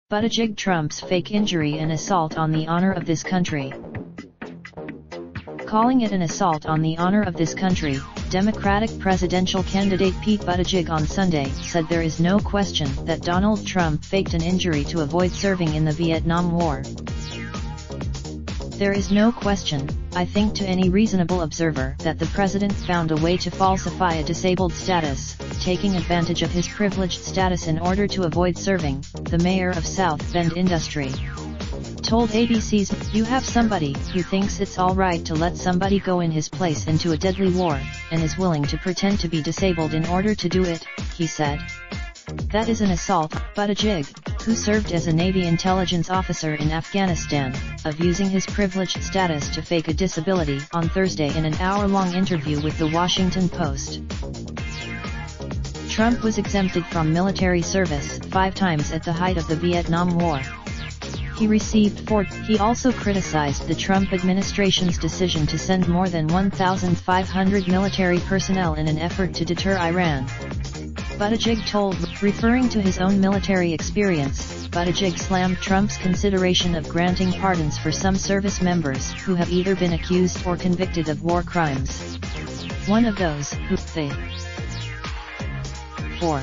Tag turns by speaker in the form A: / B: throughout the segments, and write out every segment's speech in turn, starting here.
A: Buttigieg Trumps fake injury and assault on the honor of this country. Calling it an assault on the honor of this country, Democratic presidential candidate Pete Buttigieg on Sunday said there is no question that Donald Trump faked an injury to avoid serving in the Vietnam War. There is no question, I think to any reasonable observer, that the president found a way to falsify a disabled status, taking advantage of his privileged status in order to avoid serving, the mayor of South Bend Industry told ABC's, "You have somebody who thinks it's all right to let somebody go in his place into a deadly war, and is willing to pretend to be disabled in order to do it," he said. That is an assault. Buttigieg, who served as a Navy intelligence officer in Afghanistan, of using his privileged status to fake a disability on Thursday in an hour-long interview with the Washington Post. Trump was exempted from military service 5 times at the height of the Vietnam War. He received 4. He also criticized the Trump administration's decision to send more than 1,500 military personnel in an effort to deter Iran. Buttigieg told, referring to his own military experience, Buttigieg slammed Trump's consideration of granting pardons for some service members who have either been accused or convicted of war crimes. One of those who they 4.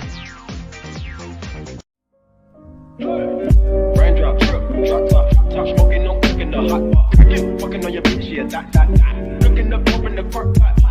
B: Raindrop, drop top smoking, no cooking the hot pot. Fucking on your bitch, yeah, that. Looking up, open the park pot.